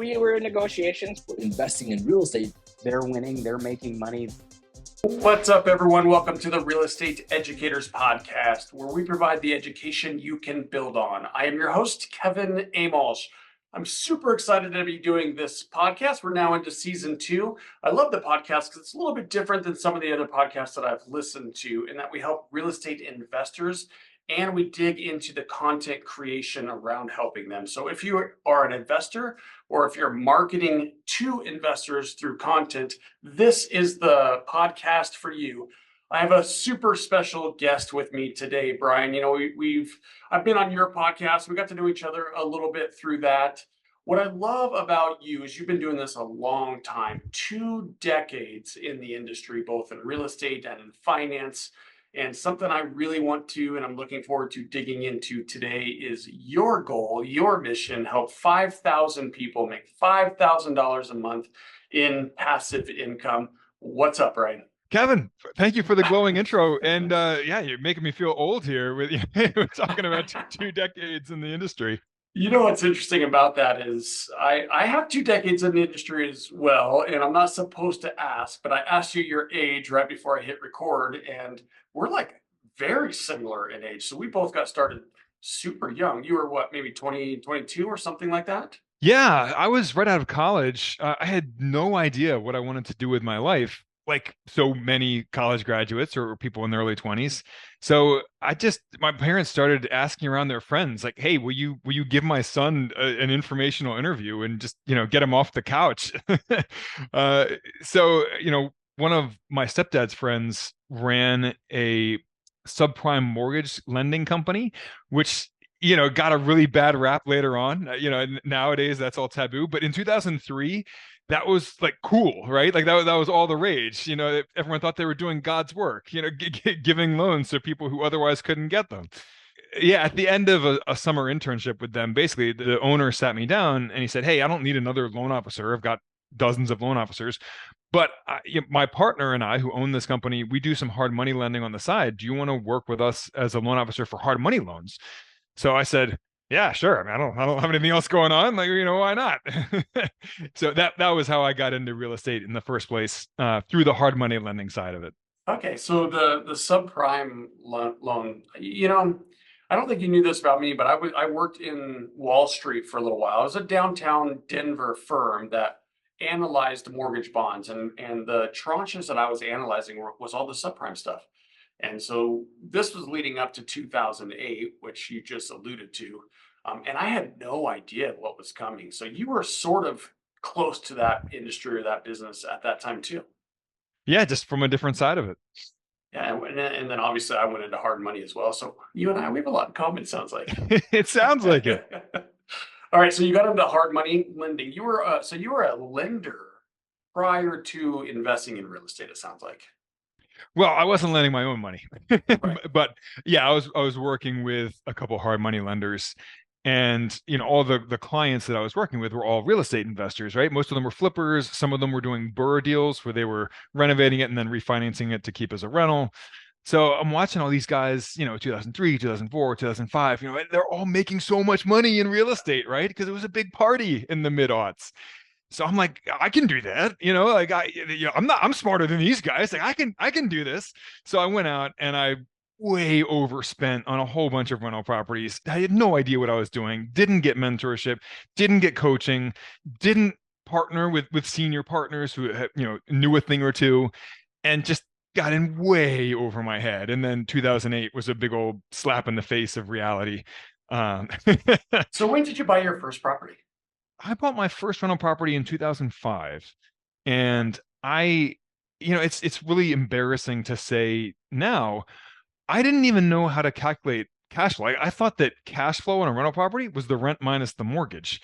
we were in negotiations. Investing in real estate, they're winning, they're making money. What's up, everyone? Welcome to the Real Estate Educators Podcast, where we provide the education you can build on. I am your host, Kevin Amolsch. I'm super excited to be doing this podcast. We're now into season 2. I love the podcast because it's a little bit different than some of the other podcasts that I've listened to, in that we help real estate investors and we dig into the content creation around helping them. So if you are an investor or if you're marketing to investors through content, this is the podcast for you. I have a super special guest with me today, Brian. You know, I've been on your podcast. We got to know each other a little bit through that. What I love about you is you've been doing this a long time, 2 decades in the industry, both in real estate and in finance. And something I really want to, and I'm looking forward to digging into today, is your goal, your mission: help 5,000 people make $5,000 a month in passive income. What's up, Brian? Kevin, thank you for the glowing intro. And yeah, you're making me feel old here with we're talking about two decades in the industry. You know what's interesting about that is I have 2 decades in the industry as well, and I'm not supposed to ask, but I asked you your age right before I hit record, and we're like very similar in age. So we both got started super young. You were what, maybe 20, 22 or something like that? Yeah, I was right out of college. I had no idea what I wanted to do with my life, like so many college graduates or people in their early 20s. So my parents started asking around their friends, like, "Hey, will you give my son an informational interview and just, get him off the couch?" So, one of my stepdad's friends ran a subprime mortgage lending company, which got a really bad rap later on. Nowadays that's all taboo, but in 2003, that was like cool, right? Like that was all the rage. Everyone thought they were doing God's work, giving loans to people who otherwise couldn't get them. Yeah, at the end of a summer internship with them, basically the owner sat me down and he said, "Hey, I don't need another loan officer. I've got dozens of loan officers. But my partner and I, who own this company, we do some hard money lending on the side. Do you want to work with us as a loan officer for hard money loans?" So I said, "Yeah, sure. I mean, I don't have anything else going on. Like, why not?" So that was how I got into real estate in the first place, through the hard money lending side of it. Okay, so the subprime loan, I don't think you knew this about me, but I worked in Wall Street for a little while. I was a downtown Denver firm that analyzed mortgage bonds, and the tranches that I was analyzing was all the subprime stuff. And so this was leading up to 2008, which you just alluded to. And I had no idea what was coming. So you were sort of close to that industry or that business at that time too. Yeah, just from a different side of it. Yeah, and then obviously I went into hard money as well. So you and I, we have a lot in common, sounds like. It sounds like it. All right, so you got into hard money lending. You were a lender prior to investing in real estate, it sounds like. Well, I wasn't lending my own money, Right. but yeah, I was working with a couple hard money lenders, and all the clients that I was working with were all real estate investors, right? Most of them were flippers. Some of them were doing BRRRR deals where they were renovating it and then refinancing it to keep as a rental. So I'm watching all these guys, 2003, 2004, 2005, they're all making so much money in real estate, right? Because it was a big party in the mid-aughts. So I'm like, I can do that, like I'm smarter than these guys. Like I can do this. So I went out and I way overspent on a whole bunch of rental properties. I had no idea what I was doing. Didn't get mentorship, didn't get coaching, didn't partner with senior partners who knew a thing or two, and just got in way over my head. And then 2008 was a big old slap in the face of reality. So when did you buy your first property? I bought my first rental property in 2005, and it's really embarrassing to say now, I didn't even know how to calculate cash flow. I thought that cash flow on a rental property was the rent minus the mortgage.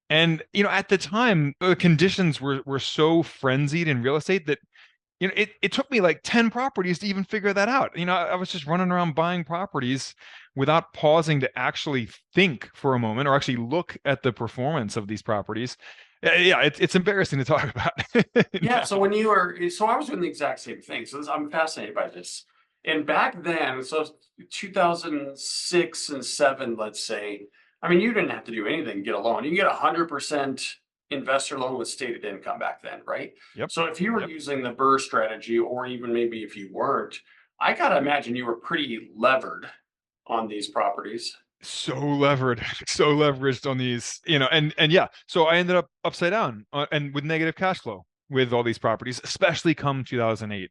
And, at the time, the conditions were so frenzied in real estate that, it took me like 10 properties to even figure that out. I was just running around buying properties without pausing to actually think for a moment or actually look at the performance of these properties. Yeah, it's embarrassing to talk about. Yeah, so I was doing the exact same thing. So I'm fascinated by this. And back then, so 2006 and 7, let's say, I mean, you didn't have to do anything to get a loan. You can get 100% investor loan with stated income back then, right? Yep. So if you were using the BRRRR strategy, or even maybe if you weren't, I gotta imagine you were pretty levered on these properties. So levered, so leveraged on these, and yeah. So I ended up upside down and with negative cash flow with all these properties, especially come 2008. Were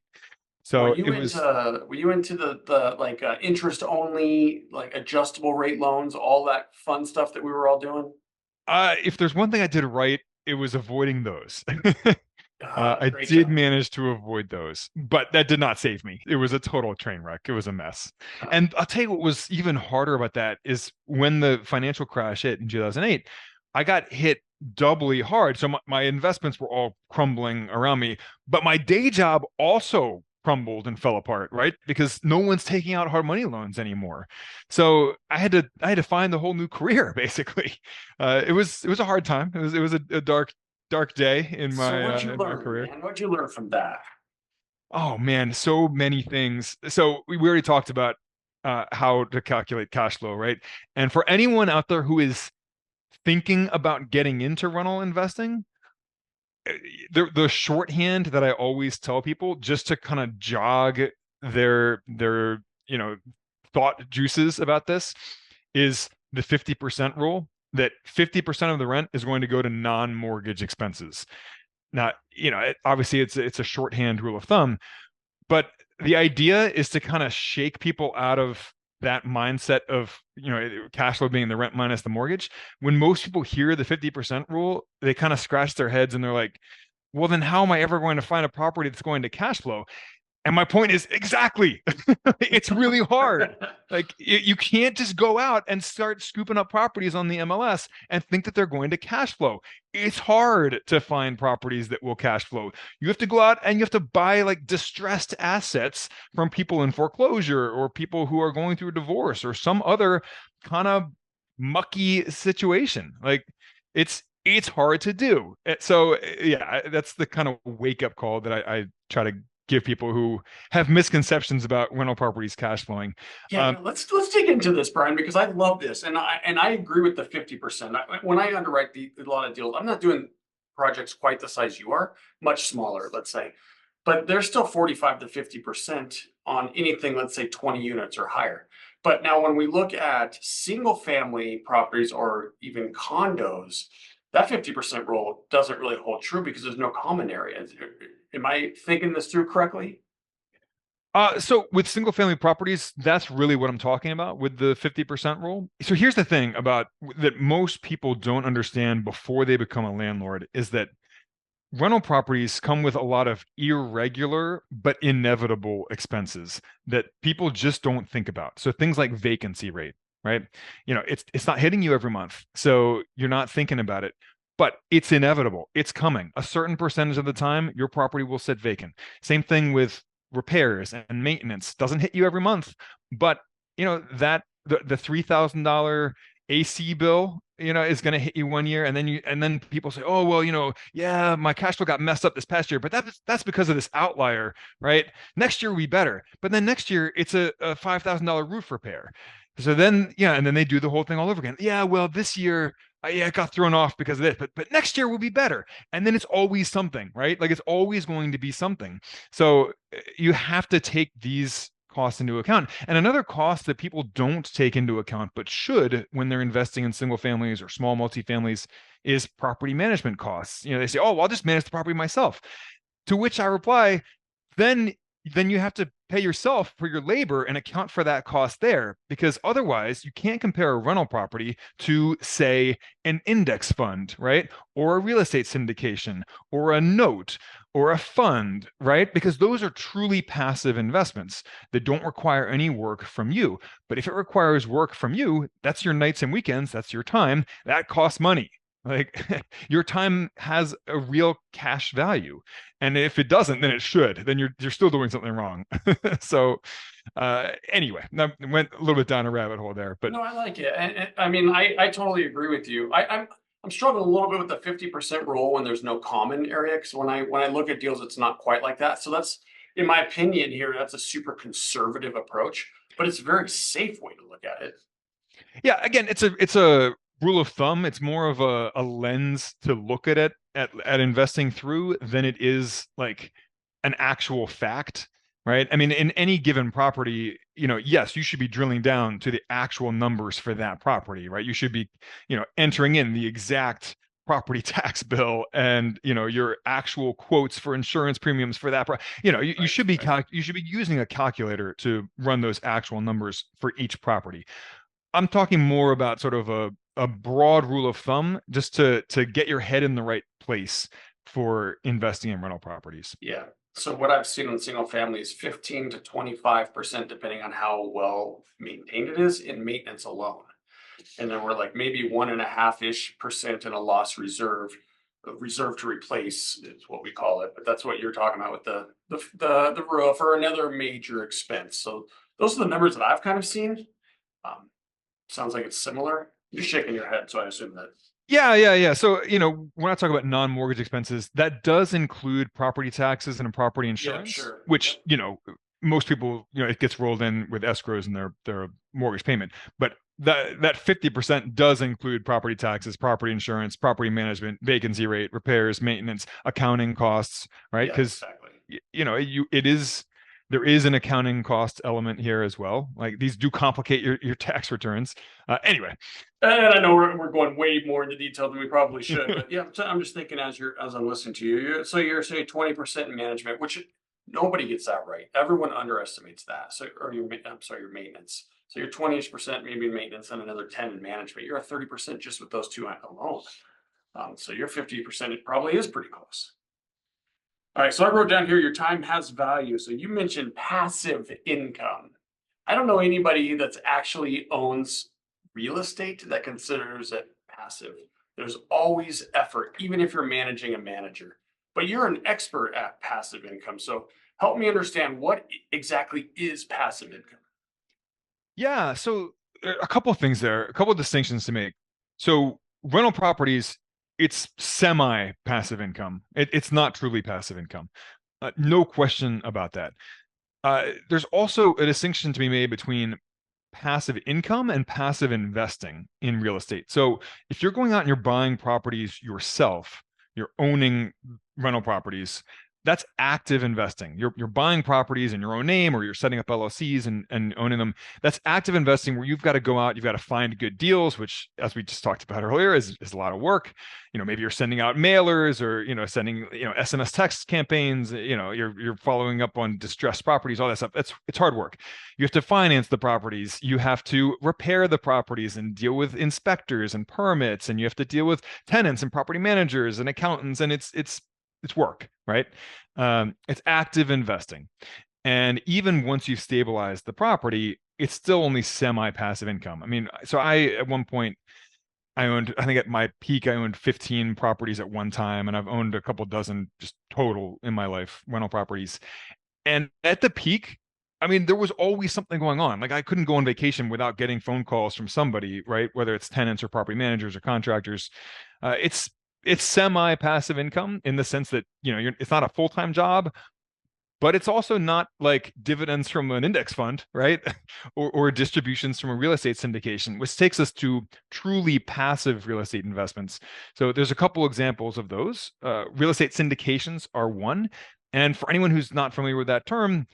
So you it into was, the like interest only, like adjustable rate loans, all that fun stuff that we were all doing? if there's one thing I did right, it was avoiding those. I Great did job. manage to avoid those, but that did not save me. It was a total train wreck. It was a mess. And I'll tell you what was even harder about that is when the financial crash hit in 2008, I got hit doubly hard. So my investments were all crumbling around me, but my day job also crumbled and fell apart, right? Because no one's taking out hard money loans anymore. So I had to find a whole new career basically. It was a hard time. It was a dark day So what'd you in my learn, career. man? What'd you learn from that? Oh man, so many things. So we already talked about how to calculate cash flow, right? And for anyone out there who is thinking about getting into rental investing, uh, the shorthand that I always tell people just to kind of jog their thought juices about this is the 50% rule, that 50% of the rent is going to go to non-mortgage expenses. Now, obviously it's a shorthand rule of thumb, but the idea is to kind of shake people out of that mindset of, cash flow being the rent minus the mortgage. When most people hear the 50% rule, they kind of scratch their heads and they're like, well, then how am I ever going to find a property that's going to cash flow? And my point is exactly, it's really hard. Like you can't just go out and start scooping up properties on the MLS and think that they're going to cash flow. It's hard to find properties that will cash flow. You have to go out and you have to buy like distressed assets from people in foreclosure or people who are going through a divorce or some other kind of mucky situation. Like it's hard to do. So yeah, that's the kind of wake up call that I try to give people who have misconceptions about rental properties cash flowing. Yeah, let's dig into this, Brian, because I love this, and I agree with the 50%. When I underwrite a lot of deals, I'm not doing projects quite the size you are, much smaller, let's say, but there's still 45 to 50% on anything, let's say 20 units or higher. But now, when we look at single family properties or even condos, that 50% rule doesn't really hold true because there's no common areas. Am I thinking this through correctly? So with single family properties, that's really what I'm talking about with the 50% rule. So here's the thing about that most people don't understand before they become a landlord is that rental properties come with a lot of irregular but inevitable expenses that people just don't think about. So things like vacancy rate, right? It's not hitting you every month, so you're not thinking about it, but it's inevitable. It's coming. A certain percentage of the time, your property will sit vacant. Same thing with repairs and maintenance. Doesn't hit you every month, but that the $3,000 AC bill, is going to hit you one year, and then people say, oh well, yeah, my cash flow got messed up this past year, but that's because of this outlier, right? Next year will be better, but then next year it's a $5,000 roof repair. So then, yeah, and then they do the whole thing all over again. Yeah, well, this year, yeah, it got thrown off because of this, but next year will be better. And then it's always something, right? Like it's always going to be something. So you have to take these costs into account. And another cost that people don't take into account, but should when they're investing in single families or small multifamilies, is property management costs. They say, oh, well, I'll just manage the property myself. To which I reply, then you have to pay yourself for your labor and account for that cost there, because otherwise you can't compare a rental property to, say, an index fund, right? Or a real estate syndication or a note or a fund, right? Because those are truly passive investments that don't require any work from you. But if it requires work from you, that's your nights and weekends, that's your time, that costs money. Like your time has a real cash value. And if it doesn't, then it should. Then you're still doing something wrong. So anyway, I went a little bit down a rabbit hole there, but No, I like it. And I mean, I totally agree with you. I'm struggling a little bit with the 50% rule when there's no common area. Because when I look at deals, it's not quite like that. So that's, in my opinion here, that's a super conservative approach, but it's a very safe way to look at it. yeah, again, it's a rule of thumb, it's more of a lens to look at it at investing through than it is like an actual fact, right? I mean, in any given property, yes, you should be drilling down to the actual numbers for that property, right? You should be, entering in the exact property tax bill and your actual quotes for insurance premiums for that you should be you should be using a calculator to run those actual numbers for each property. I'm talking more about sort of a broad rule of thumb just to get your head in the right place for investing in rental properties. Yeah. So what I've seen in single family is 15 to 25%, depending on how well maintained it is, in maintenance alone. And then we're like maybe 1.5-ish% in a loss reserve, reserve to replace is what we call it. But that's what you're talking about with the roof or another major expense. So those are the numbers that I've kind of seen. Sounds like it's similar. You're shaking your head, so I assume that. Yeah. So, when I talk about non-mortgage expenses, that does include property taxes and property Yeah, insurance, sure. which, most people, it gets rolled in with escrows and their mortgage payment. But that 50% does include property taxes, property insurance, property management, vacancy rate, repairs, maintenance, accounting costs, right? Yeah, Because, exactly. there is an accounting cost element here as well. Like these do complicate your tax returns. Anyway. And I know we're going way more into detail than we probably should, but yeah, so I'm just thinking as I'm listening to you, so you're saying 20% in management, which nobody gets that right. Everyone underestimates that. So, I'm sorry, your maintenance. So you're 20% maybe in maintenance and another 10 in management. You're at 30% just with those two alone. So your 50% it probably is pretty close. All right, so I wrote down here your time has value. So you mentioned passive income. I don't know anybody that's actually owns real estate that considers it passive. There's always effort, even if you're managing a manager. But you're an expert at passive income. So help me understand what exactly is passive income. Yeah, so a couple of things there, a couple of distinctions to make. So rental properties, it's semi-passive income. It's not truly passive income. No question about that. There's also a distinction to be made between passive income and passive investing in real estate. So if you're going out and you're buying properties yourself, you're owning rental properties, that's active investing. You're buying properties in your own name, or you're setting up LLCs and owning them. That's active investing where you've got to go out, you've got to find good deals, which, as we just talked about earlier, is a lot of work. Maybe you're sending out mailers, or sending SMS text campaigns. You're following up on distressed properties, all that stuff. It's hard work. You have to finance the properties, you have to repair the properties and deal with inspectors and permits, and you have to deal with tenants and property managers and accountants, and it's work, right? It's active investing. And even once you've stabilized the property, it's still only semi-passive income. I mean, so at one point, I think at my peak, I owned 15 properties at one time, and I've owned a couple dozen just total in my life, rental properties. And at the peak, I mean, there was always something going on. Like I couldn't go on vacation without getting phone calls from somebody, right? Whether it's tenants or property managers or contractors. It's semi-passive income in the sense that, it's not a full-time job, but it's also not like dividends from an index fund, right? or distributions from a real estate syndication, which takes us to truly passive real estate investments. So there's a couple examples of those. Real estate syndications are one. And for anyone who's not familiar with that term,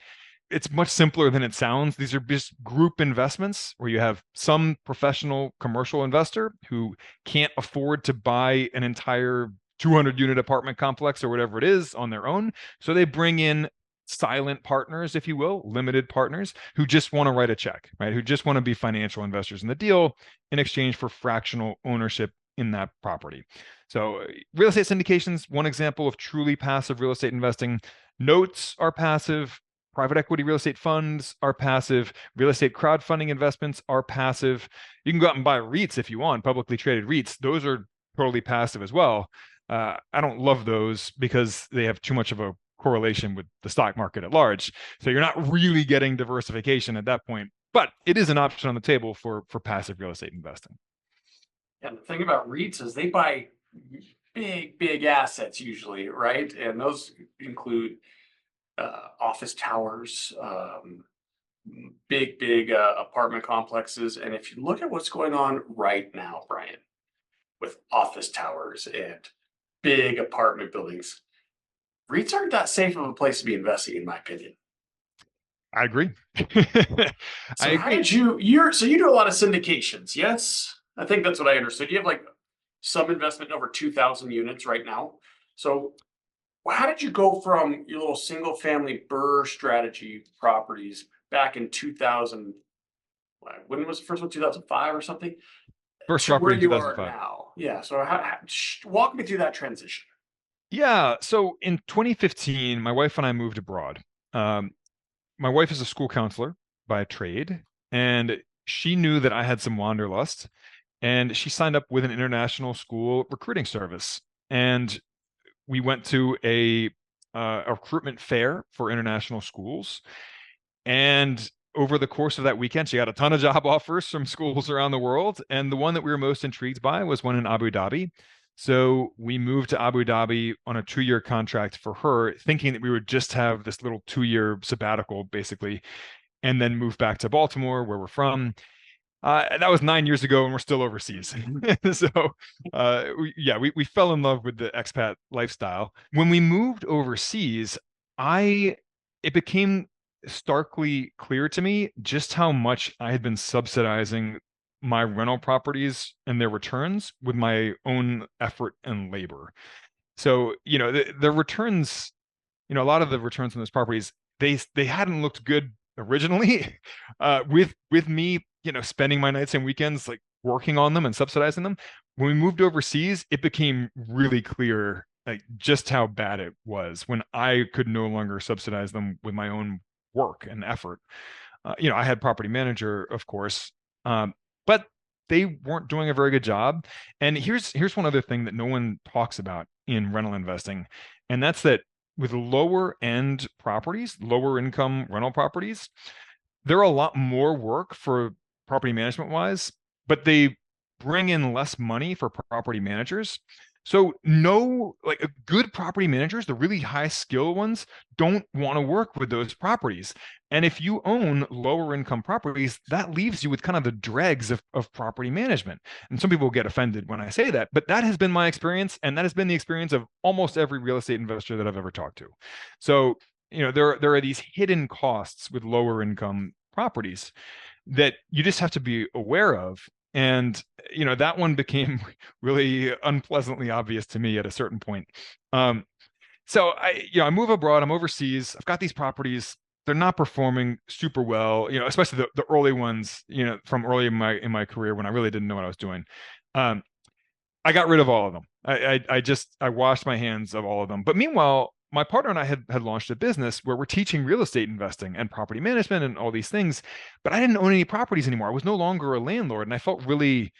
it's much simpler than it sounds. These are just group investments where you have some professional commercial investor who can't afford to buy an entire 200 unit apartment complex or whatever it is on their own. So they bring in silent partners, if you will, limited partners who just want to write a check, right? Who just want to be financial investors in the deal in exchange for fractional ownership in that property. So real estate syndications, one example of truly passive real estate investing. Notes are passive. Private equity real estate funds are passive. Real estate crowdfunding investments are passive. You can go out and buy REITs if you want, publicly traded REITs. Those are totally passive as well. I don't love those because they have too much of a correlation with the stock market at large. So you're not really getting diversification at that point, but it is an option on the table for passive real estate investing. And the thing about REITs is they buy big assets usually, right? And those include office towers, big apartment complexes. And if you look at what's going on right now, Brian, with office towers and big apartment buildings. REITs aren't that safe of a place to be investing, in my opinion. I agree. I So how agree. did so you do a lot of syndications, yes? I think that's what I understood. You have like some investment in over 2,000 units right now. So how did you go from your little single family BRRRR strategy properties back in 2000? When was the first one? 2005 or something? First To where property in you are 2005. now? Yeah. So walk me through that transition. Yeah. So in 2015, my wife and I moved abroad. Um, my wife is a school counselor by trade, and she knew that I had some wanderlust, and she signed up with an international school recruiting service. And we went to a recruitment fair for international schools. And over the course of that weekend, she got a ton of job offers from schools around the world. And the one that we were most intrigued by was one in Abu Dhabi. So we moved to Abu Dhabi on a 2-year contract for her, thinking that we would just have this little 2-year sabbatical, basically, and then move back to Baltimore, where we're from. That was 9 years ago, and we're still overseas. So, we fell in love with the expat lifestyle. When we moved overseas, it became starkly clear to me just how much I had been subsidizing my rental properties and their returns with my own effort and labor. So, the returns, a lot of the returns on those properties, they hadn't looked good originally. With me, spending my nights and weekends like working on them and subsidizing them. When we moved overseas, it became really clear like just how bad it was when I could no longer subsidize them with my own work and effort. I had property manager, of course, but they weren't doing a very good job. And here's one other thing that no one talks about in rental investing, and that's that with lower end properties, lower income rental properties, they're a lot more work for property management wise, but they bring in less money for property managers. So no, like good property managers, the really high skill ones, don't want to work with those properties. And if you own lower income properties, that leaves you with kind of the dregs of property management. And some people get offended when I say that, but that has been my experience. And that has been the experience of almost every real estate investor that I've ever talked to. So, there are these hidden costs with lower income properties that you just have to be aware of. And that one became really unpleasantly obvious to me at a certain point. So I move abroad, I'm overseas, I've got these properties, they're not performing super well, especially the early ones, from early in my career when I really didn't know what I was doing. um, I got rid of all of them. I washed my hands of all of them. But meanwhile, my partner and I had launched a business where we're teaching real estate investing and property management and all these things. But I didn't own any properties anymore. I was no longer a landlord, and I felt really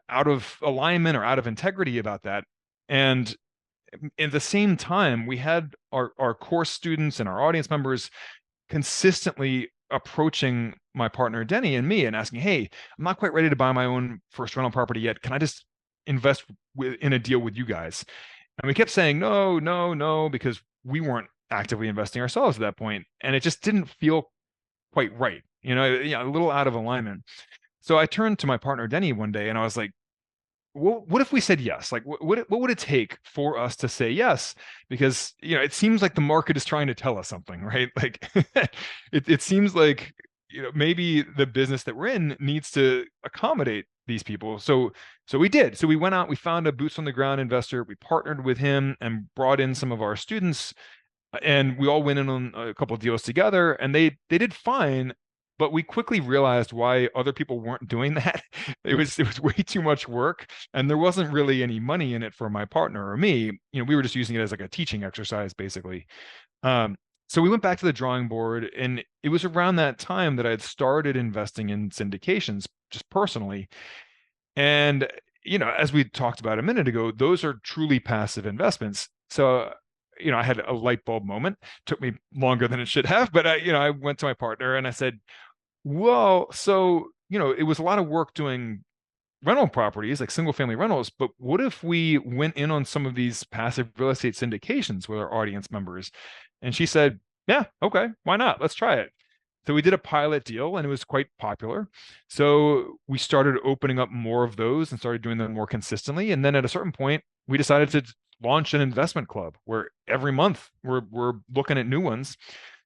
out of alignment or out of integrity about that. And at the same time, we had our course students and our audience members consistently approaching my partner Denny and me and asking, "Hey, I'm not quite ready to buy my own first rental property yet. Can I just invest in a deal with you guys?" And we kept saying no, no, no, because we weren't actively investing ourselves at that point, and it just didn't feel quite right. A little out of alignment. So I turned to my partner Denny one day, and I was like, what if we said yes? Like, what would it take for us to say yes? Because it seems like the market is trying to tell us something, right? Like, it seems like maybe the business that we're in needs to accommodate these people. So we did. So we went out, we found a boots on the ground investor, we partnered with him and brought in some of our students, and we all went in on a couple of deals together, and they did fine. But we quickly realized why other people weren't doing that. It was way too much work, and there wasn't really any money in it for my partner or me. We were just using it as like a teaching exercise, basically. So we went back to the drawing board, and it was around that time that I had started investing in syndications just personally. And as we talked about a minute ago, those are truly passive investments. So I had a light bulb moment. Took me longer than it should have, but I went to my partner and I said, well, so, it was a lot of work doing rental properties, like single family rentals, but what if we went in on some of these passive real estate syndications with our audience members? And she said, yeah, okay, why not? Let's try it. So we did a pilot deal and it was quite popular. So we started opening up more of those and started doing them more consistently. And then at a certain point, we decided to launch an investment club where every month we're looking at new ones.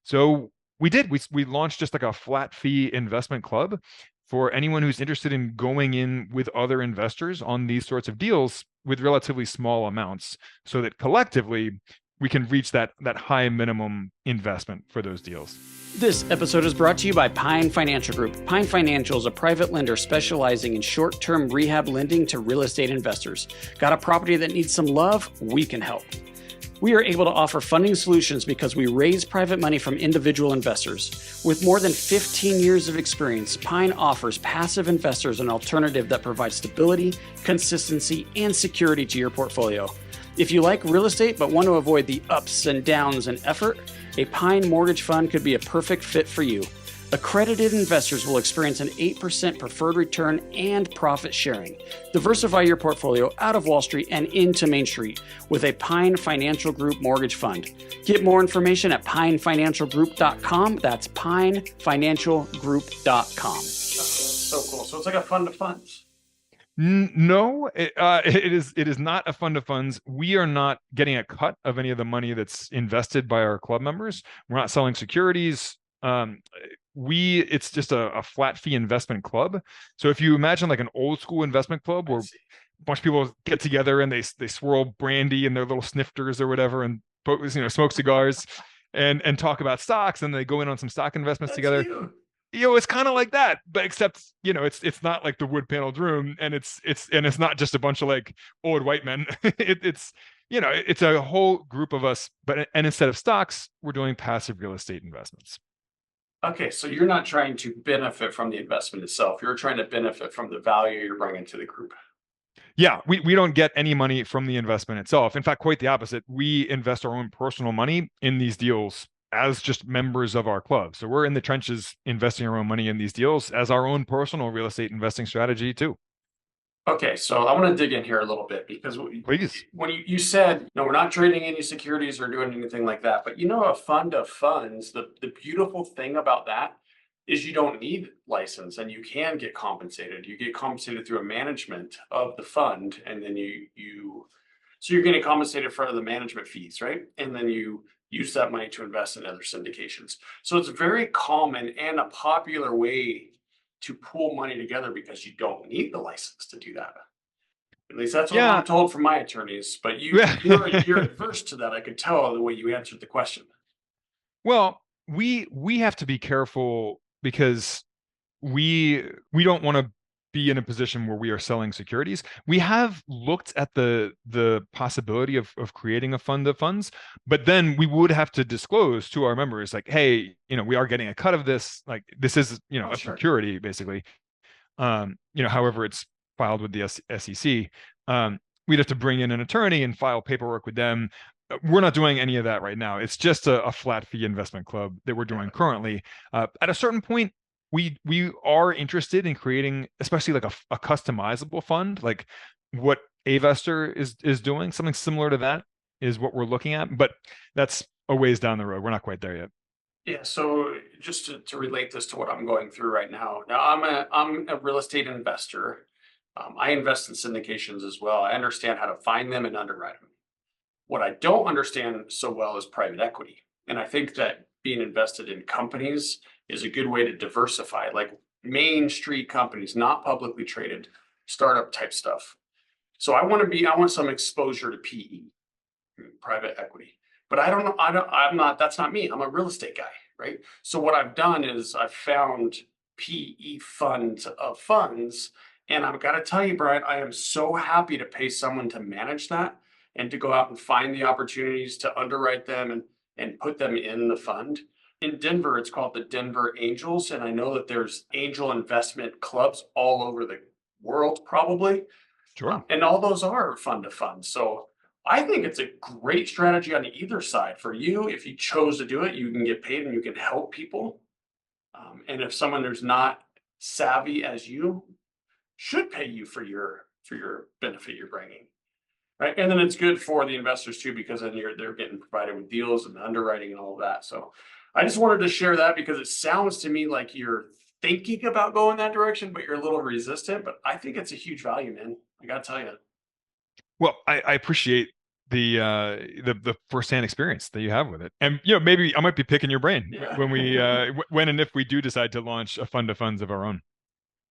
So we did. We launched just like a flat fee investment club for anyone who's interested in going in with other investors on these sorts of deals with relatively small amounts, so that collectively we can reach that high minimum investment for those deals. This episode is brought to you by Pine Financial Group. Pine Financial is a private lender specializing in short-term rehab lending to real estate investors. Got a property that needs some love? We can help. We are able to offer funding solutions because we raise private money from individual investors. With more than 15 years of experience, Pine offers passive investors an alternative that provides stability, consistency, and security to your portfolio. If you like real estate but want to avoid the ups and downs and effort, a Pine mortgage fund could be a perfect fit for you. Accredited investors will experience an 8% preferred return and profit sharing. Diversify your portfolio out of Wall Street and into Main Street with a Pine Financial Group mortgage fund. Get more information at pinefinancialgroup.com. That's pinefinancialgroup.com. So cool. So it's like a fund of funds. No, it is not a fund of funds. We are not getting a cut of any of the money that's invested by our club members. We're not selling securities. It's just a flat fee investment club. So if you imagine like an old school investment club where a bunch of people get together and they swirl brandy in their little snifters or whatever and smoke cigars and talk about stocks, and they go in on some stock investments together. It's kind of like that, but except it's not like the wood paneled room, and it's not just a bunch of like old white men. It's a whole group of us, and instead of stocks, we're doing passive real estate investments. Okay, so you're not trying to benefit from the investment itself. You're trying to benefit from the value you're bringing to the group. Yeah, we don't get any money from the investment itself. In fact, quite the opposite. We invest our own personal money in these deals as just members of our club. So we're in the trenches investing our own money in these deals as our own personal real estate investing strategy too. Okay, so I want to dig in here a little bit because Please. When you said, no, we're not trading any securities or doing anything like that, but a fund of funds, the beautiful thing about that is you don't need license and you can get compensated. You get compensated through a management of the fund, and then so you're getting compensated for the management fees, right? And then you use that money to invest in other syndications. So it's very common and a popular way to pool money together because you don't need the license to do that. At least that's what I'm told from my attorneys. But you're adverse to that. I could tell the way you answered the question. Well, we have to be careful because we don't want to be in a position where we are selling securities. We have looked at the possibility of creating a fund of funds, but then we would have to disclose to our members, like, hey, we are getting a cut of this. Like, this is a security basically. However it's filed with the SEC. We'd have to bring in an attorney and file paperwork with them. We're not doing any of that right now. It's just a flat fee investment club that we're doing currently. At a certain point, we are interested in creating, especially like a customizable fund, like what Avestor is doing. Something similar to that is what we're looking at, but that's a ways down the road. We're not quite there yet. Yeah. So just to relate this to what I'm going through right now. Now I'm a real estate investor. I invest in syndications as well. I understand how to find them and underwrite them. What I don't understand so well is private equity. And I think that being invested in companies is a good way to diversify, like Main Street companies, not publicly traded, startup type stuff. So I want some exposure to PE, private equity. But that's not me. I'm a real estate guy, right? So what I've done is I've found PE funds of funds. And I've got to tell you, Brian, I am so happy to pay someone to manage that and to go out and find the opportunities to underwrite them and put them in the fund. In Denver, it's called the Denver Angels. And I know that there's angel investment clubs all over the world, probably. Sure. And all those are fund of funds. So I think it's a great strategy on either side for you. If you chose to do it, you can get paid and you can help people. And if someone who's not savvy as you should pay you for your benefit you're bringing. Right. And then it's good for the investors too, because then they're getting provided with deals and underwriting and all of that. So I just wanted to share that because it sounds to me like you're thinking about going that direction, but you're a little resistant. But I think it's a huge value, man. I gotta tell you. Well, I appreciate the firsthand experience that you have with it, and maybe I might be picking your brain Yeah. when we when and if we do decide to launch a fund of funds of our own.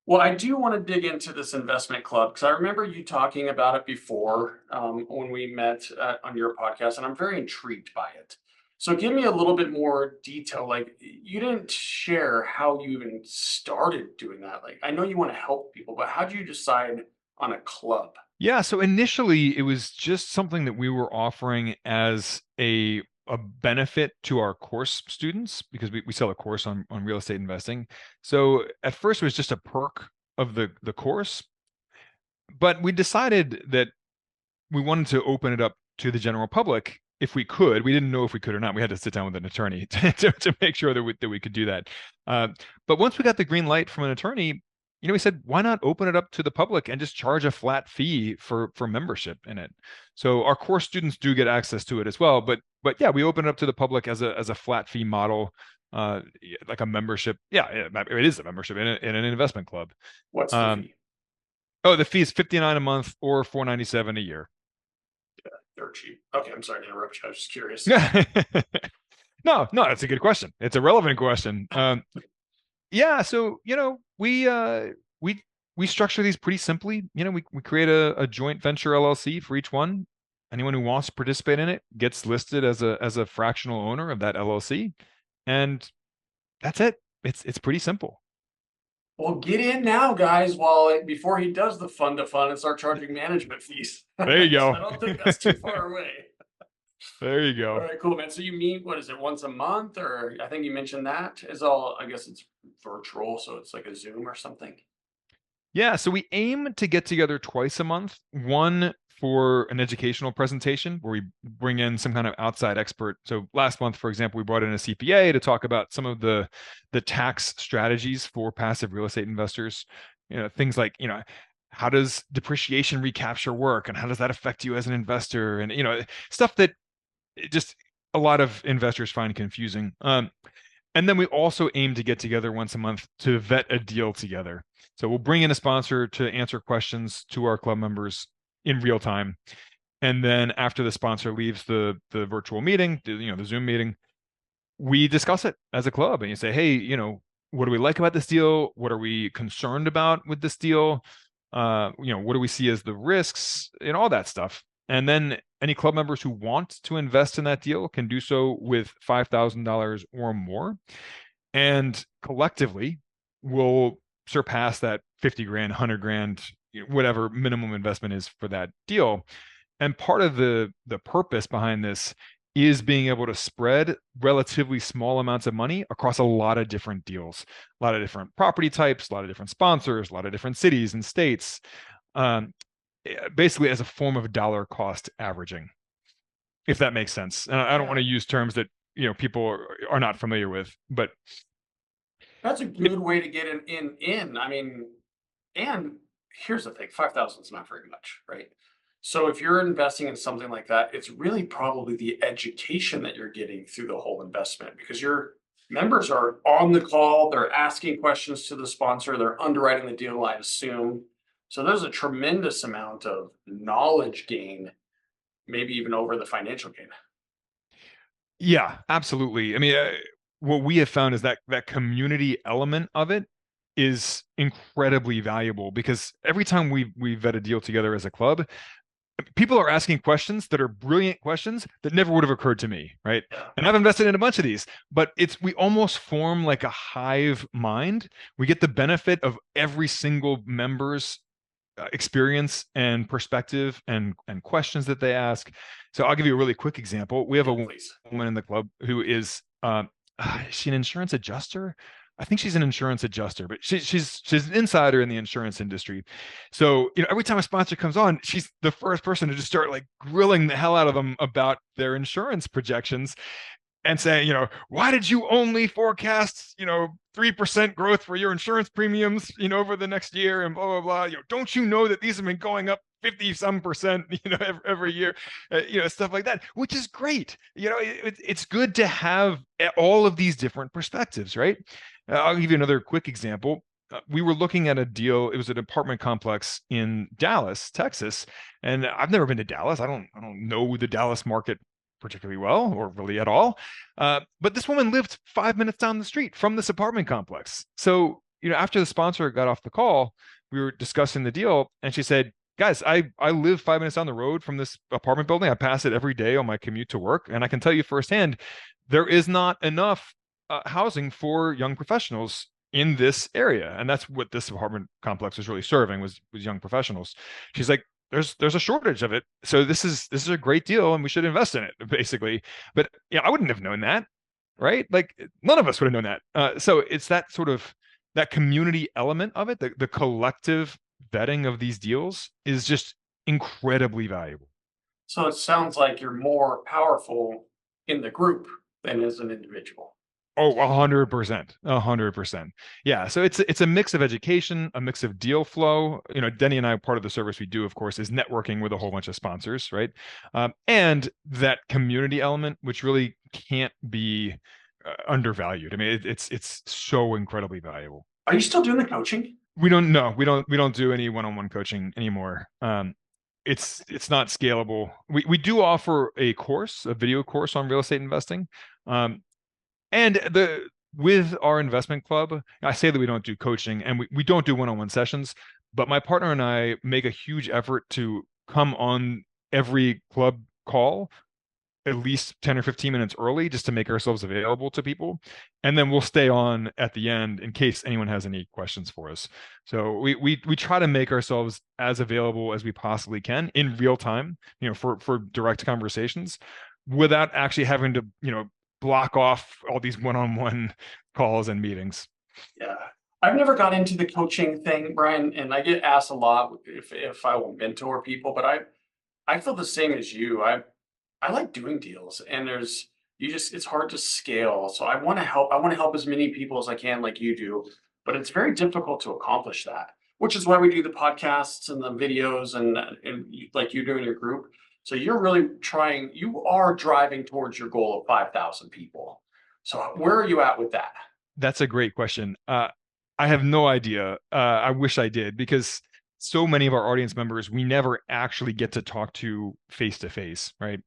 Well, I do want to dig into this investment club because I remember you talking about it before when we met on your podcast, and I'm very intrigued by it. So, give me a little bit more detail. Like, you didn't share how you even started doing that. Like, I know you want to help people, but how do you decide on a club? Yeah, so initially it was just something that we were offering as a benefit to our course students because we sell a course on real estate investing. So at first it was just a perk of the course, but we decided that we wanted to open it up to the general public if we could. We didn't know if we could or not. We had to sit down with an attorney to make sure that we could do that. But once we got the green light from an attorney, we said, why not open it up to the public and just charge a flat fee for membership in it? So our course students do get access to it as well. But yeah, we open it up to the public as a flat fee model, like a membership. Yeah, it is a membership in an investment club. What's the fee? Oh, the fee is $59 a month or $497 a year. Dirt cheap. Okay, I'm sorry to interrupt you. I was just curious. No, that's a good question. It's a relevant question. Yeah, so we structure these pretty simply. We create a joint venture LLC for each one. Anyone who wants to participate in it gets listed as a fractional owner of that LLC, and that's it. It's pretty simple. Well, get in now, guys, while before he does the fund to fund and start charging management fees. There you go. I don't think that's too far away. There you go. All right, cool, man. So you meet, what is it, once a month? Or I think you mentioned that is all, I guess it's virtual, so it's like a Zoom or something. Yeah, so we aim to get together twice a month. One for an educational presentation where we bring in some kind of outside expert. So last month, for example, we brought in a CPA to talk about some of the tax strategies for passive real estate investors. Things like, how does depreciation recapture work and how does that affect you as an investor? And, stuff that just a lot of investors find confusing. And then we also aim to get together once a month to vet a deal together. So we'll bring in a sponsor to answer questions to our club members in real time. And then after the sponsor leaves the virtual meeting, the Zoom meeting, we discuss it as a club and you say, hey, what do we like about this deal? What are we concerned about with this deal? What do we see as the risks and all that stuff? And then any club members who want to invest in that deal can do so with $5,000 or more. And collectively, we'll surpass that 50 grand, 100 grand, whatever minimum investment is for that deal. And part of the purpose behind this is being able to spread relatively small amounts of money across a lot of different deals, a lot of different property types, a lot of different sponsors, a lot of different cities and states, basically as a form of dollar cost averaging, if that makes sense. And I don't want to use terms that people are not familiar with, but that's a good way to get in. I mean, and here's the thing, 5,000 is not very much, right? So if you're investing in something like that, it's really probably the education that you're getting through the whole investment because your members are on the call, they're asking questions to the sponsor, they're underwriting the deal, I assume. So there's a tremendous amount of knowledge gain, maybe even over the financial gain. Yeah, absolutely. I mean, what we have found is that community element of it is incredibly valuable because every time we vet a deal together as a club, people are asking questions that are brilliant questions that never would have occurred to me, right? And I've invested in a bunch of these, but we almost form like a hive mind. We get the benefit of every single member's experience and perspective and questions that they ask. So I'll give you a really quick example. We have a woman in the club who is she an insurance adjuster? I think she's an insurance adjuster, but she's an insider in the insurance industry. So, every time a sponsor comes on, she's the first person to just start like grilling the hell out of them about their insurance projections and saying, why did you only forecast, 3% growth for your insurance premiums, over the next year and blah, blah, blah. Don't you know that these have been going up 50 some percent, every year, stuff like that, which is great. It's good to have all of these different perspectives, right? I'll give you another quick example. We were looking at a deal. It was an apartment complex in Dallas, Texas, and I've never been to Dallas. I don't know the Dallas market particularly well or really at all. But this woman lived 5 minutes down the street from this apartment complex. So, after the sponsor got off the call, we were discussing the deal, and she said, guys, I live 5 minutes down the road from this apartment building. I pass it every day on my commute to work. And I can tell you firsthand, there is not enough housing for young professionals in this area. And that's what this apartment complex was really serving was young professionals. She's like, there's a shortage of it. So this is a great deal and we should invest in it, basically. But I wouldn't have known that, right? Like none of us would have known that. So it's that sort of that community element of it, the collective vetting of these deals is just incredibly valuable. So it sounds like you're more powerful in the group than as an individual. Oh, 100%, 100%. Yeah. So it's a mix of education, a mix of deal flow. Denny and I, part of the service we do, of course, is networking with a whole bunch of sponsors, right? And that community element, which really can't be undervalued. I mean, it's so incredibly valuable. Are you still doing the coaching? We don't do any one-on-one coaching anymore. It's not scalable. We do offer a video course on real estate investing. And with our investment club, I say that we don't do coaching and we don't do one-on-one sessions, but my partner and I make a huge effort to come on every club call at least 10 or 15 minutes early just to make ourselves available to people. And then we'll stay on at the end in case anyone has any questions for us. So we try to make ourselves as available as we possibly can in real time, for direct conversations without actually having to, block off all these one-on-one calls and meetings. Yeah. I've never got into the coaching thing, Brian, and I get asked a lot if I will mentor people, but I feel the same as you. I like doing deals and it's hard to scale. So I want to help. I want to help as many people as I can, like you do, but it's very difficult to accomplish that, which is why we do the podcasts and the videos and like you do in your group. So you are driving towards your goal of 5,000 people. So where are you at with that? That's a great question. I have no idea. I wish I did because so many of our audience members, we never actually get to talk to face to face, right?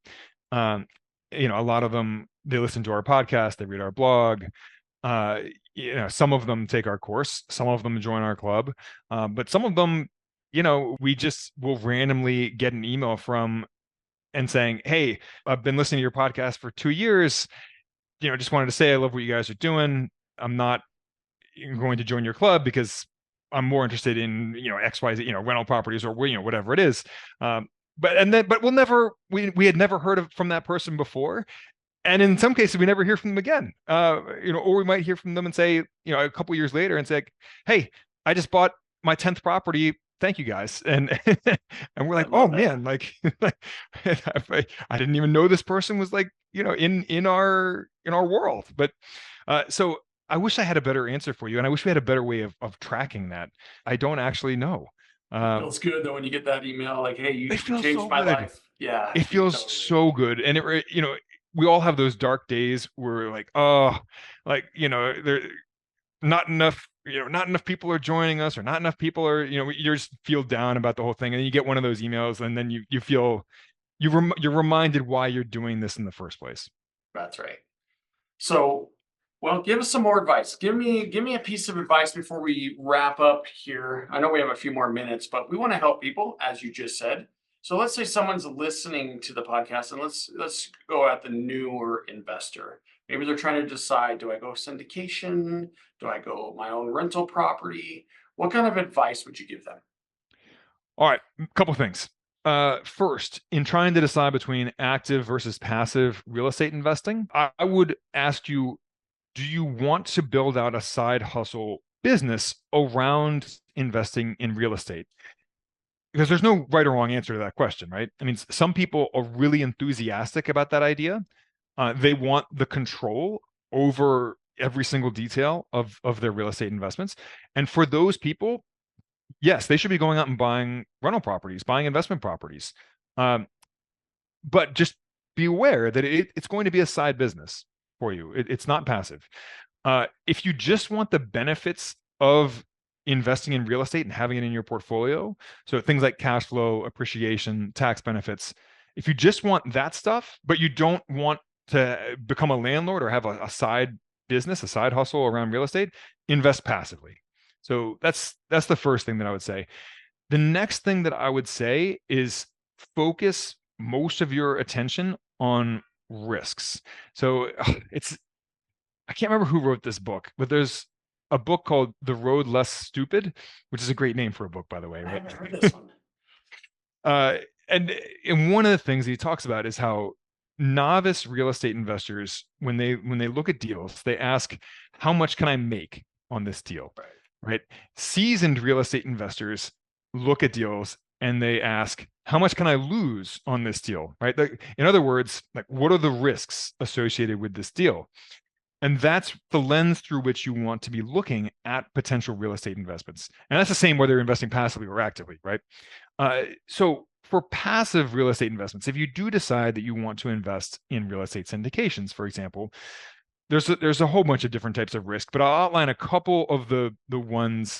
A lot of them, they listen to our podcast, they read our blog. Some of them take our course, some of them join our club, but some of them, we just will randomly get an email from and saying, hey, I've been listening to your podcast for 2 years. Just wanted to say I love what you guys are doing. I'm not going to join your club because I'm more interested in, XYZ, rental properties or, whatever it is. But we had never heard from that person before. And in some cases, we never hear from them again. Or we might hear from them and say, a couple years later and say, hey, I just bought my 10th property. Thank you guys. And and we're like, oh man, like I didn't even know this person was like, in our world. But so I wish I had a better answer for you. And I wish we had a better way of tracking that. I don't actually know. It feels good though when you get that email like, hey, you changed so my good. life. Yeah. It feels so good. And we all have those dark days where we're like, oh, like, there not enough people are joining us or not enough people are, you just feel down about the whole thing. And then you get one of those emails and then you feel you're reminded why you're doing this in the first place. That's right. So, well, give us some more advice. Give me a piece of advice before we wrap up here. I know we have a few more minutes, but we want to help people, as you just said. So let's say someone's listening to the podcast and let's go at the newer investor. Maybe they're trying to decide, do I go syndication? Do I go my own rental property? What kind of advice would you give them? All right, a couple things. First, in trying to decide between active versus passive real estate investing, I would ask you, do you want to build out a side hustle business around investing in real estate? Because there's no right or wrong answer to that question, right? I mean, some people are really enthusiastic about that idea. They want the control over every single detail of their real estate investments. And for those people, Yes, they should be going out and buying rental properties, buying investment properties. Um, but just be aware that it's going to be a side business for you. It's not passive. If you just want the benefits of investing in real estate and having it in your portfolio, so things like cash flow, appreciation, tax benefits, if you just want that stuff, but you don't want to become a landlord or have a side business, a side hustle around real estate, invest passively. So that's the first thing that I would say. The next thing that I would say is focus most of your attention on risks. So it's I can't remember who wrote this book, but there's a book called The Road Less Stupid, which is a great name for a book, by the way, I right? haven't heard this one. uh, and one of the things he talks about is how novice real estate investors, when they look at deals, they ask, how much can I make on this deal? Right. Right? Seasoned real estate investors look at deals and they ask, how much can I lose on this deal? Right? In other words, like, what are the risks associated with this deal? And that's the lens through which you want to be looking at potential real estate investments. And that's the same whether you're investing passively or actively, right? So for passive real estate investments, if you do decide that you want to invest in real estate syndications, for example, there's a whole bunch of different types of risk, but I'll outline a couple of a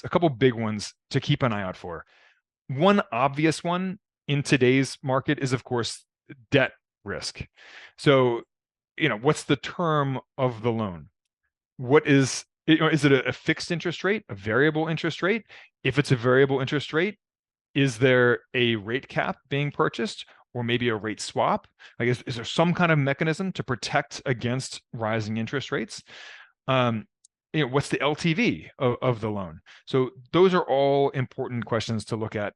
couple big ones to keep an eye out for. One obvious one in today's market is, of course, debt risk. So, what's the term of the loan? What is is it a fixed interest rate, a variable interest rate? If it's a variable interest rate, is there a rate cap being purchased or maybe a rate swap? Like, is there some kind of mechanism to protect against rising interest rates? What's the LTV of the loan? So those are all important questions to look at.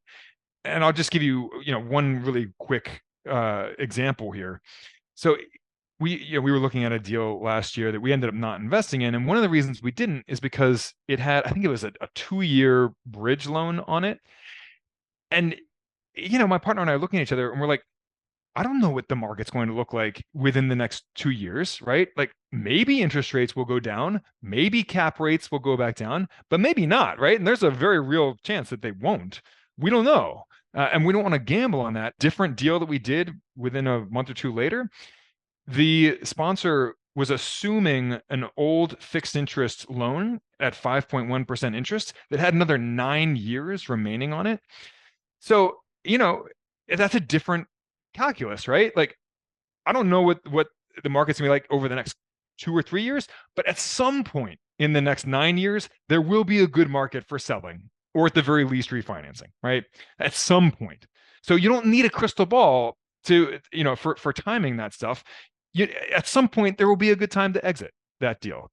And I'll just give you, one really quick example here. So we were looking at a deal last year that we ended up not investing in, and one of the reasons we didn't is because it had, I think it was a 2-year bridge loan on it. And my partner and I are looking at each other and we're like, I don't know what the market's going to look like within the next 2 years, right? Like, maybe interest rates will go down, maybe cap rates will go back down, but maybe not, right? And there's a very real chance that they won't. We don't know. And we don't want to gamble on that. Different deal that we did within a month or two later, the sponsor was assuming an old fixed interest loan at 5.1% interest that had another 9 years remaining on it. So, that's a different calculus, right? Like, I don't know what the market's gonna be like over the next 2 or 3 years, but at some point in the next 9 years, there will be a good market for selling, or at the very least refinancing, right? At some point. So you don't need a crystal ball to, for timing that stuff. At some point there will be a good time to exit that deal.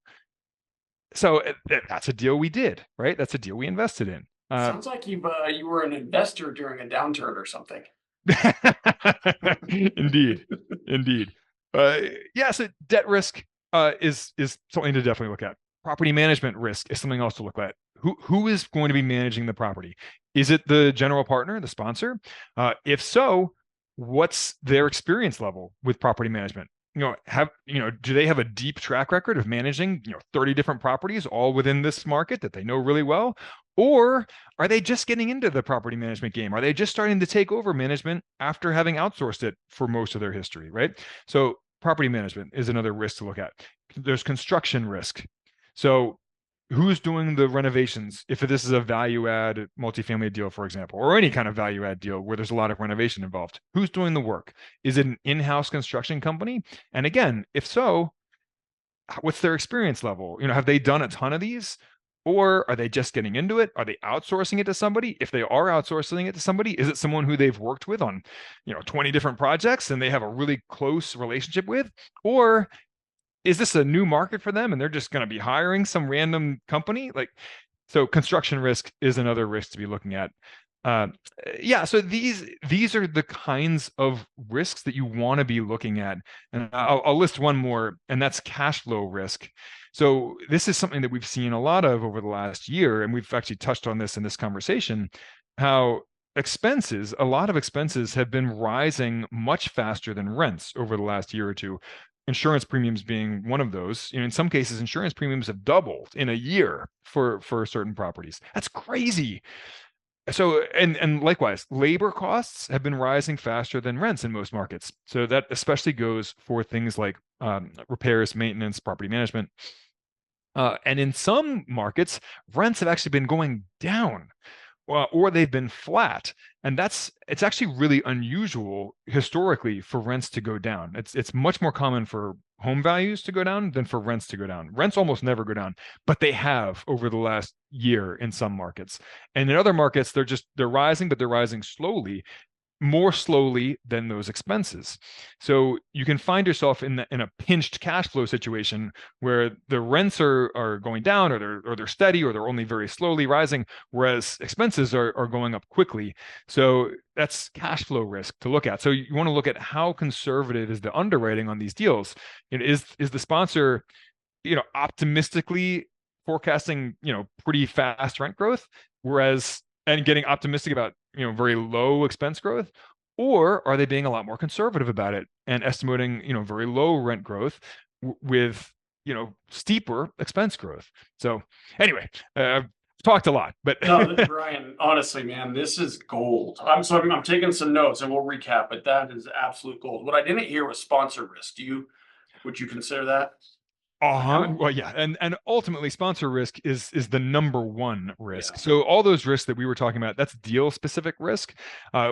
So that's a deal we did, right? That's a deal we invested in. Sounds like you were an investor during a downturn or something. Indeed, indeed. Yeah, so debt risk is something to definitely look at. Property management risk is something else to look at. Who is going to be managing the property? Is it the general partner, the sponsor? If so, what's their experience level with property management? Do they have a deep track record of managing 30 different properties all within this market that they know really well? Or are they just getting into the property management game? Are they just starting to take over management after having outsourced it for most of their history, right? So property management is another risk to look at. There's construction risk. So who's doing the renovations? If this is a value add multifamily deal, for example, or any kind of value add deal where there's a lot of renovation involved, who's doing the work? Is it an in-house construction company? And again, if so, what's their experience level? Have they done a ton of these? Or are they just getting into it? Are they outsourcing it to somebody? If they are outsourcing it to somebody, is it someone who they've worked with on, 20 different projects and they have a really close relationship with? Or is this a new market for them and they're just going to be hiring some random company? So construction risk is another risk to be looking at. So these are the kinds of risks that you want to be looking at. And I'll list one more, and that's cash flow risk. So this is something that we've seen a lot of over the last year, and we've actually touched on this in this conversation, how a lot of expenses have been rising much faster than rents over the last year or two. Insurance premiums being one of those. In some cases, insurance premiums have doubled in a year for certain properties. That's crazy. So, and likewise, labor costs have been rising faster than rents in most markets. So that especially goes for things like repairs, maintenance, property management. And in some markets, rents have actually been going down, or they've been flat. And it's actually really unusual historically for rents to go down. It's much more common for home values to go down than for rents to go down. Rents almost never go down, but they have over the last year in some markets. And in other markets, they're rising, but they're rising slowly, more slowly than those expenses. So you can find yourself in a pinched cash flow situation where the rents are going down, or they're steady, or they're only very slowly rising, whereas expenses are going up quickly. So that's cash flow risk to look at. So you want to look at how conservative is the underwriting on these deals. Is the sponsor, optimistically forecasting, pretty fast rent growth, whereas and getting optimistic about, very low expense growth, or are they being a lot more conservative about it and estimating, very low rent growth with, steeper expense growth? So anyway, I've talked a lot, but No, Brian, honestly, man, this is gold. I'm taking some notes and we'll recap, but that is absolute gold. What I didn't hear was sponsor risk. Would you consider that? Well, yeah, and ultimately, sponsor risk is the number one risk. Yeah. So all those risks that we were talking about, that's deal specific risk,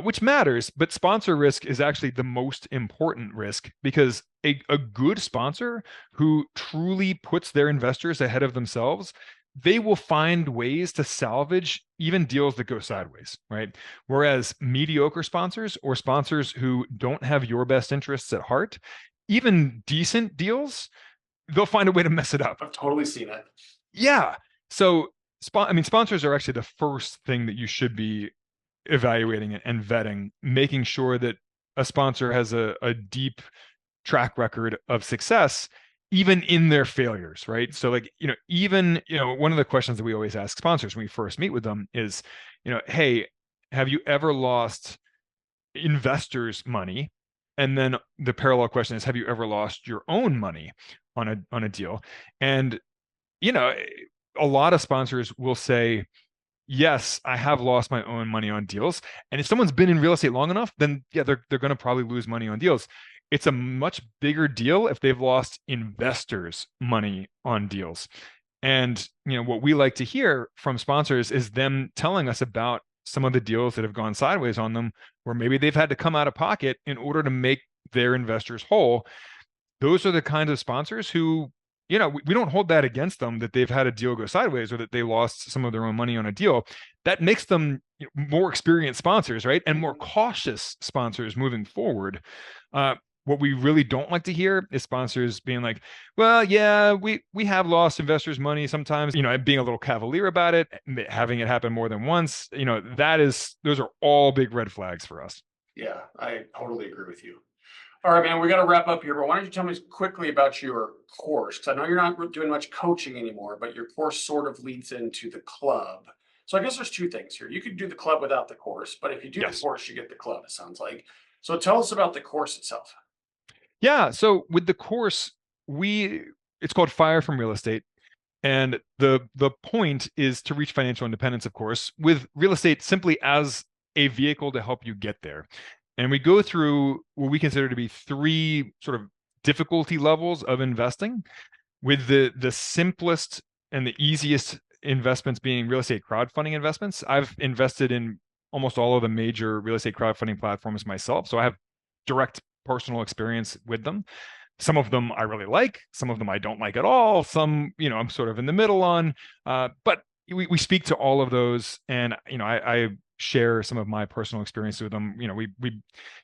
which matters. But sponsor risk is actually the most important risk, because a good sponsor who truly puts their investors ahead of themselves, they will find ways to salvage even deals that go sideways, right? Whereas mediocre sponsors, or sponsors who don't have your best interests at heart, even decent deals, they'll find a way to mess it up. I've totally seen it. Yeah. So, sponsors are actually the first thing that you should be evaluating and vetting, making sure that a sponsor has a deep track record of success, even in their failures, right? So, like, even, one of the questions that we always ask sponsors when we first meet with them is, hey, have you ever lost investors' money? And then the parallel question is, have you ever lost your own money on a deal? And a lot of sponsors will say, yes, I have lost my own money on deals. And if someone's been in real estate long enough, then yeah, they're going to probably lose money on deals. It's a much bigger deal if they've lost investors' money on deals. And what we like to hear from sponsors is them telling us about some of the deals that have gone sideways on them, where maybe they've had to come out of pocket in order to make their investors whole. Those are the kinds of sponsors who, we don't hold that against them, that they've had a deal go sideways or that they lost some of their own money on a deal. That makes them more experienced sponsors, right? And more cautious sponsors moving forward. What we really don't like to hear is sponsors being like, well, yeah, we have lost investors' money sometimes, being a little cavalier about it, having it happen more than once. Those are all big red flags for us. Yeah, I totally agree with you. All right, man, we got to wrap up here, but why don't you tell me quickly about your course? Because I know you're not doing much coaching anymore, but your course sort of leads into the club. So I guess there's two things here. You could do the club without the course, but if you do the Yes. course, you get the club, it sounds like. So tell us about the course itself. Yeah. So with the course, it's called Fire from Real Estate. And the point is to reach financial independence, of course, with real estate simply as a vehicle to help you get there. And we go through what we consider to be three sort of difficulty levels of investing, with the simplest and the easiest investments being real estate crowdfunding investments. I've invested in almost all of the major real estate crowdfunding platforms myself, so I have direct personal experience with them. Some of them I really like, some of them I don't like at all. Some, I'm sort of in the middle on, but we speak to all of those, and I share some of my personal experience with them. We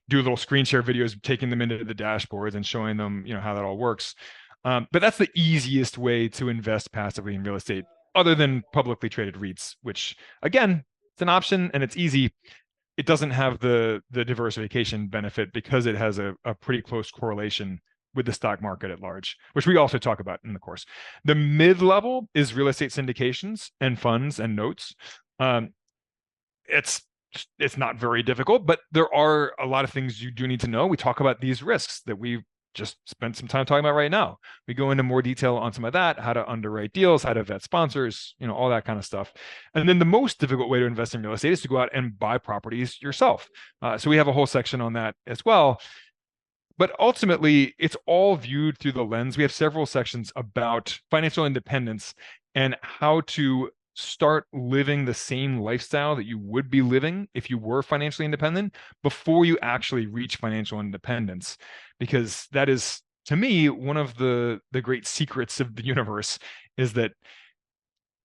do little screen share videos, taking them into the dashboards and showing them, how that all works. But that's the easiest way to invest passively in real estate, other than publicly traded REITs, which again, it's an option and it's easy. It doesn't have the diversification benefit because it has a pretty close correlation with the stock market at large, which we also talk about in the course. The mid-level is real estate syndications and funds and notes. It's not very difficult, but there are a lot of things you do need to know. We talk about these risks that we just spent some time talking about right now. We go into more detail on some of that, how to underwrite deals, how to vet sponsors, all that kind of stuff. And then the most difficult way to invest in real estate is to go out and buy properties yourself. So we have a whole section on that as well. But ultimately, it's all viewed through the lens. We have several sections about financial independence and how to start living the same lifestyle that you would be living if you were financially independent before you actually reach financial independence. Because that is, to me, one of the great secrets of the universe is that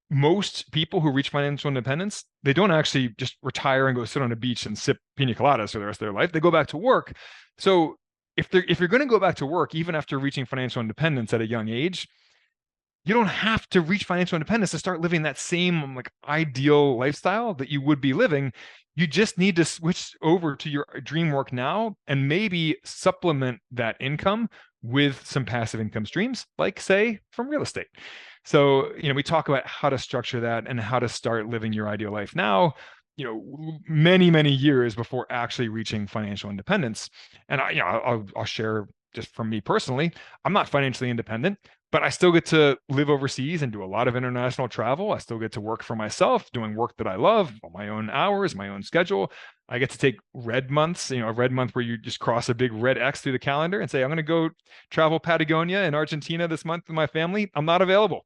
most people who reach financial independence, they don't actually just retire and go sit on a beach and sip pina coladas for the rest of their life. They go back to work. So if you're going to go back to work, even after reaching financial independence at a young age, you don't have to reach financial independence to start living that same like ideal lifestyle that you would be living. You just need to switch over to your dream work now and maybe supplement that income with some passive income streams, like say from real estate. So, we talk about how to structure that and how to start living your ideal life now, many, many years before actually reaching financial independence. And I'll share just from me personally, I'm not financially independent, but I still get to live overseas and do a lot of international travel. I still get to work for myself, doing work that I love on my own hours, my own schedule. I get to take red months, a red month where you just cross a big red X through the calendar and say, I'm going to go travel Patagonia in Argentina this month with my family. I'm not available.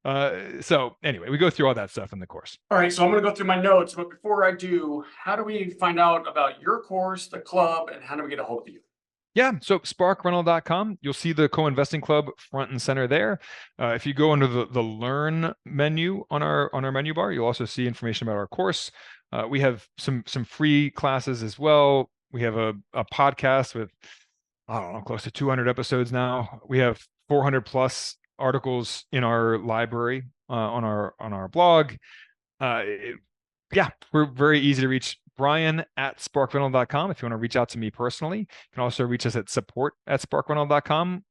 So anyway, we go through all that stuff in the course. All right, so I'm going to go through my notes, but before I do, how do we find out about your course, the club, and how do we get a hold of you? Yeah, so sparkrental.com, you'll see the co-investing club front and center there. If you go under the learn menu on our menu bar, you'll also see information about our course. We have some free classes as well. We have a podcast with, I don't know, close to 200 episodes now. We have 400 plus articles in our library on our blog. Yeah, we're very easy to reach. Brian@sparkrental.com if you want to reach out to me personally. You can also reach us at support@sparkrental.com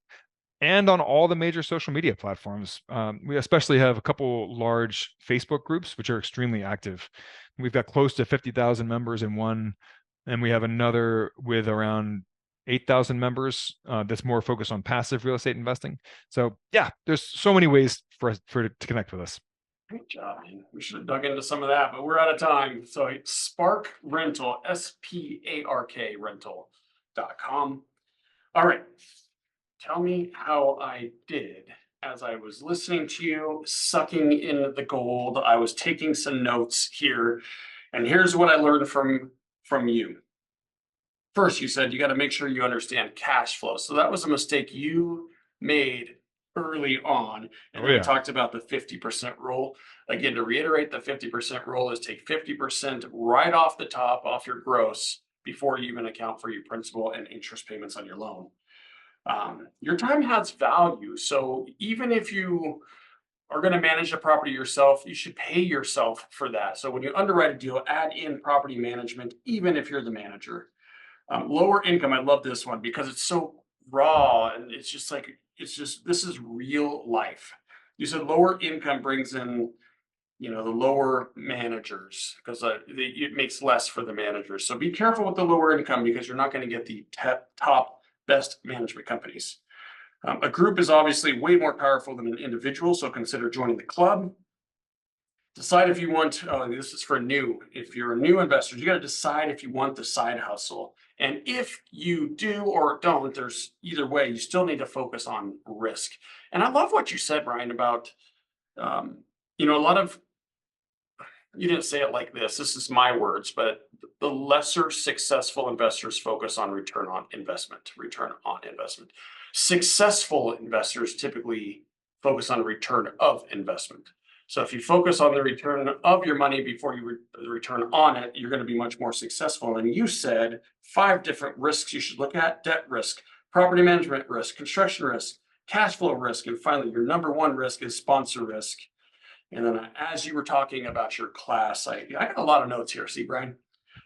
and on all the major social media platforms. We especially have a couple large Facebook groups, which are extremely active. We've got close to 50,000 members in one, and we have another with around 8,000 members that's more focused on passive real estate investing. So yeah, there's so many ways for to connect with us. Great job, man. We should have dug into some of that, but we're out of time. So Spark Rental, SPARK rental.com. All right. Tell me how I did as I was listening to you, sucking in the gold. I was taking some notes here, and here's what I learned from you. First, you said you got to make sure you understand cash flow. So that was a mistake you made early on. And then we talked about the 50% rule. Again, to reiterate, the 50% rule is take 50% right off the top, off your gross, before you even account for your principal and interest payments on your loan. Your time has value. So even if you are going to manage the property yourself, you should pay yourself for that. So when you underwrite a deal, add in property management, even if you're the manager. Lower income, I love this one because it's so raw and it's just this is real life. You said lower income brings in, the lower managers because it makes less for the managers. So be careful with the lower income because you're not going to get the top best management companies. A group is obviously way more powerful than an individual, so consider joining the club. Decide if you want, this is for new. If you're a new investor, you got to decide if you want the side hustle. And if you do or don't, there's either way, you still need to focus on risk. And I love what you said, Brian, about, a lot of, you didn't say it like this is my words, but the lesser successful investors focus on return on investment. Successful investors typically focus on return of investment. So if you focus on the return of your money before you return on it, you're going to be much more successful. And you said 5 different risks you should look at: debt risk, property management risk, construction risk, cash flow risk, and finally, your number one risk is sponsor risk. And then as you were talking about your class, I got a lot of notes here. See, Brian?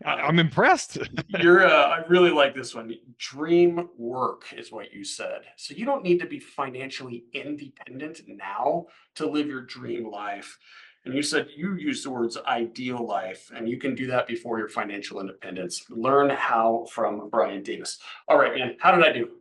I'm impressed. I really like this one. Dream work is what you said. So you don't need to be financially independent now to live your dream life. And you said you used the words ideal life, and you can do that before your financial independence. Learn how from Brian Davis. All right, man. How did I do?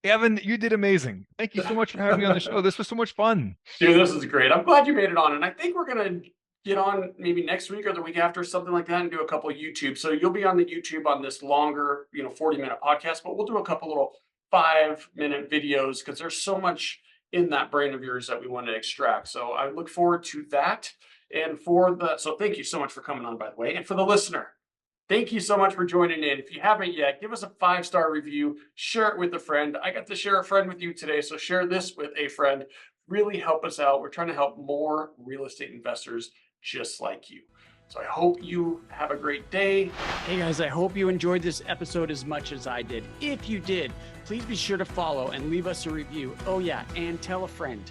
Evan, you did amazing. Thank you so much for having me on the show. This was so much fun. Dude, this is great. I'm glad you made it on. And I think we're going to get on maybe next week or the week after, something like that, and do a couple of YouTube. So you'll be on the YouTube on this longer, 40-minute podcast, but we'll do a couple little 5-minute videos because there's so much in that brain of yours that we want to extract. So I look forward to that. And so thank you so much for coming on, by the way. And for the listener, thank you so much for joining in. If you haven't yet, give us a 5-star review, share it with a friend. I got to share a friend with you today, so share this with a friend. Really help us out. We're trying to help more real estate investors just like you. So I hope you have a great day. Hey guys, I hope you enjoyed this episode as much as I did. If you did, please be sure to follow and leave us a review. Oh yeah, and tell a friend.